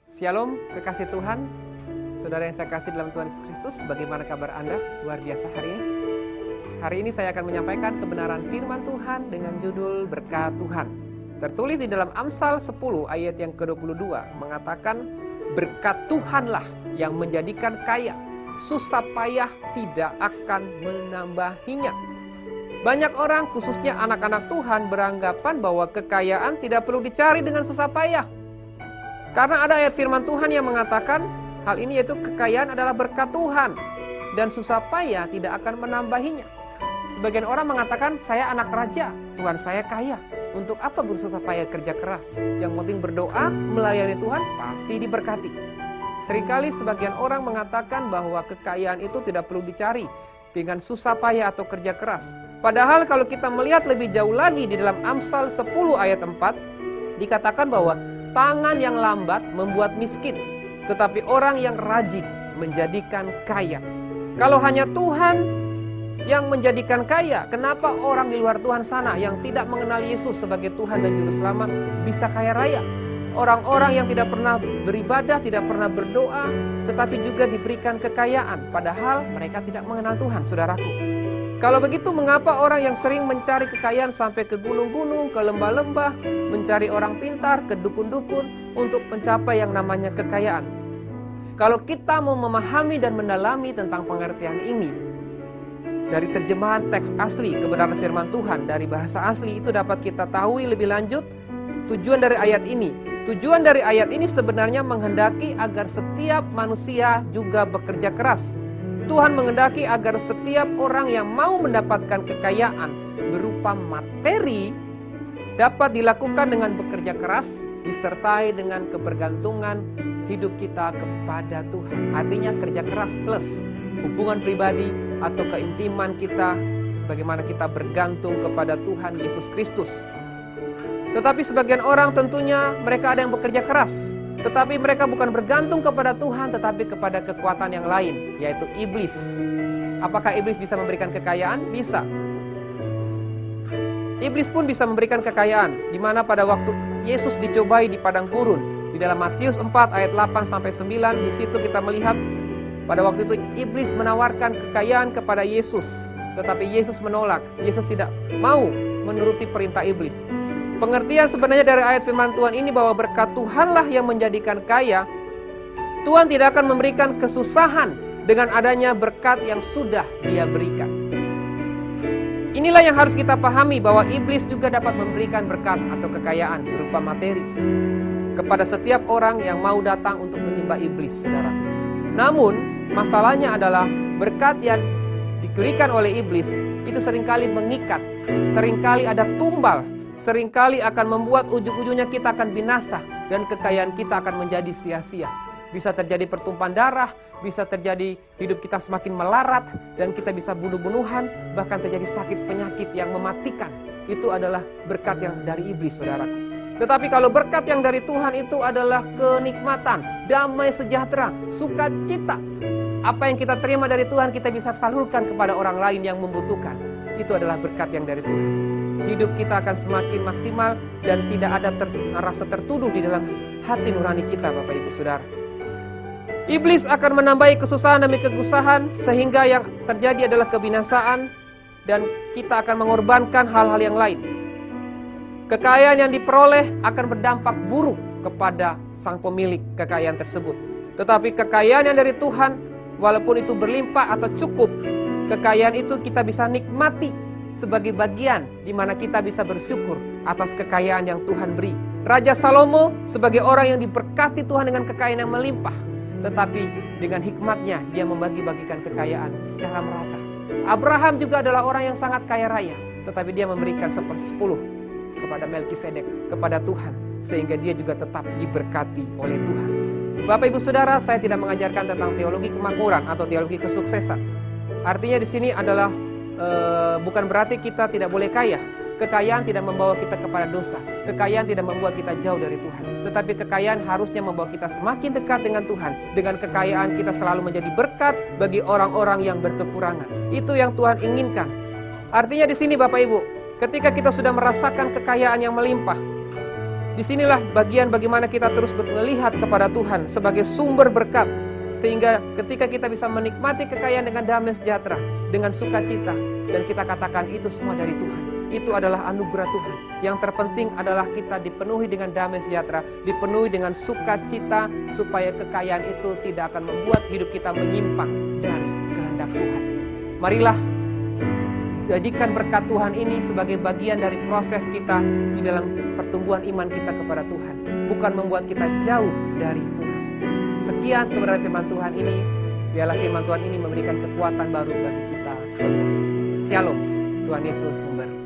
Shalom, kekasih Tuhan, saudara yang saya kasih dalam Tuhan Yesus Kristus. Bagaimana kabar Anda? Luar biasa hari ini. Hari ini saya akan menyampaikan kebenaran firman Tuhan dengan judul Berkat Tuhan. Tertulis di dalam Amsal 10 ayat yang ke-22 mengatakan, berkat Tuhanlah yang menjadikan kaya, susah payah tidak akan menambahinya. Banyak orang, khususnya anak-anak Tuhan, beranggapan bahwa kekayaan tidak perlu dicari dengan susah payah. Karena ada ayat firman Tuhan yang mengatakan hal ini, yaitu kekayaan adalah berkat Tuhan dan susah payah tidak akan menambahinya. Sebagian orang mengatakan, saya anak raja, Tuhan saya kaya. Untuk apa bersusah payah kerja keras? Yang penting berdoa, melayani Tuhan, pasti diberkati. Seringkali sebagian orang mengatakan bahwa kekayaan itu tidak perlu dicari dengan susah payah atau kerja keras. Padahal kalau kita melihat lebih jauh lagi di dalam Amsal 10 ayat 4, dikatakan bahwa tangan yang lambat membuat miskin, tetapi orang yang rajin menjadikan kaya. Kalau hanya Tuhan yang menjadikan kaya, kenapa orang di luar Tuhan sana yang tidak mengenal Yesus sebagai Tuhan dan Juru Selamat bisa kaya raya? Orang-orang yang tidak pernah beribadah, tidak pernah berdoa, tetapi juga diberikan kekayaan, padahal mereka tidak mengenal Tuhan, saudaraku. Kalau begitu, mengapa orang yang sering mencari kekayaan sampai ke gunung-gunung, ke lembah-lembah, mencari orang pintar, ke dukun-dukun untuk mencapai yang namanya kekayaan? Kalau kita mau memahami dan mendalami tentang pengertian ini, dari terjemahan teks asli kebenaran firman Tuhan dari bahasa asli itu dapat kita tahu lebih lanjut tujuan dari ayat ini. Tujuan dari ayat ini sebenarnya menghendaki agar setiap manusia juga bekerja keras. Tuhan menghendaki agar setiap orang yang mau mendapatkan kekayaan berupa materi dapat dilakukan dengan bekerja keras, disertai dengan kebergantungan hidup kita kepada Tuhan. Artinya kerja keras plus hubungan pribadi atau keintiman kita, bagaimana kita bergantung kepada Tuhan Yesus Kristus. Tetapi sebagian orang tentunya mereka ada yang bekerja keras, tetapi mereka bukan bergantung kepada Tuhan, tetapi kepada kekuatan yang lain, yaitu iblis. Apakah iblis bisa memberikan kekayaan? Bisa. Iblis pun bisa memberikan kekayaan, di mana pada waktu Yesus dicobai di padang gurun, di dalam Matius 4 ayat 8-9, di situ kita melihat pada waktu itu iblis menawarkan kekayaan kepada Yesus, tetapi Yesus menolak. Yesus tidak mau menuruti perintah iblis. Pengertian sebenarnya dari ayat firman Tuhan ini bahwa berkat Tuhanlah yang menjadikan kaya. Tuhan tidak akan memberikan kesusahan dengan adanya berkat yang sudah Dia berikan. Inilah yang harus kita pahami, bahwa iblis juga dapat memberikan berkat atau kekayaan berupa materi kepada setiap orang yang mau datang untuk menyembah iblis, saudara. Namun masalahnya adalah berkat yang diberikan oleh iblis itu seringkali mengikat, seringkali ada tumbal, seringkali akan membuat ujung-ujungnya kita akan binasa dan kekayaan kita akan menjadi sia-sia. Bisa terjadi pertumpahan darah, bisa terjadi hidup kita semakin melarat, dan kita bisa bunuh-bunuhan, bahkan terjadi sakit penyakit yang mematikan. Itu adalah berkat yang dari iblis, saudaraku. Tetapi kalau berkat yang dari Tuhan itu adalah kenikmatan, damai sejahtera, sukacita. Apa yang kita terima dari Tuhan kita bisa salurkan kepada orang lain yang membutuhkan. Itu adalah berkat yang dari Tuhan. Hidup kita akan semakin maksimal dan tidak ada rasa tertuduh di dalam hati nurani kita, Bapak Ibu Saudara. Iblis akan menambahi kesusahan demi kegusahan sehingga yang terjadi adalah kebinasaan dan kita akan mengorbankan hal-hal yang lain. Kekayaan yang diperoleh akan berdampak buruk kepada sang pemilik kekayaan tersebut. Tetapi kekayaan yang dari Tuhan, walaupun itu berlimpah atau cukup, kekayaan itu kita bisa nikmati sebagai bagian di mana kita bisa bersyukur atas kekayaan yang Tuhan beri. Raja Salomo sebagai orang yang diberkati Tuhan dengan kekayaan yang melimpah, tetapi dengan hikmatnya dia membagi-bagikan kekayaan secara merata. Abraham juga adalah orang yang sangat kaya raya, tetapi dia memberikan 1/10 kepada Melkisedek, kepada Tuhan, sehingga dia juga tetap diberkati oleh Tuhan. Bapak Ibu Saudara, saya tidak mengajarkan tentang teologi kemakmuran atau teologi kesuksesan. Artinya di sini adalah bukan berarti kita tidak boleh kaya. Kekayaan tidak membawa kita kepada dosa. Kekayaan tidak membuat kita jauh dari Tuhan. Tetapi kekayaan harusnya membawa kita semakin dekat dengan Tuhan. Dengan kekayaan kita selalu menjadi berkat bagi orang-orang yang berkekurangan. Itu yang Tuhan inginkan. Artinya di sini Bapak Ibu, ketika kita sudah merasakan kekayaan yang melimpah, Disinilah bagian bagaimana kita terus melihat kepada Tuhan sebagai sumber berkat. Sehingga ketika kita bisa menikmati kekayaan dengan damai sejahtera, dengan sukacita, dan kita katakan itu semua dari Tuhan. Itu adalah anugerah Tuhan. Yang terpenting adalah kita dipenuhi dengan damai sejahtera, dipenuhi dengan sukacita, supaya kekayaan itu tidak akan membuat hidup kita menyimpang dari kehendak Tuhan. Marilah jadikan berkat Tuhan ini sebagai bagian dari proses kita di dalam pertumbuhan iman kita kepada Tuhan, bukan membuat kita jauh dari Tuhan. Sekian kebenaran firman Tuhan ini. Biarlah firman Tuhan ini memberikan kekuatan baru bagi kita semua. Shalom. Tuhan Yesus memberkati.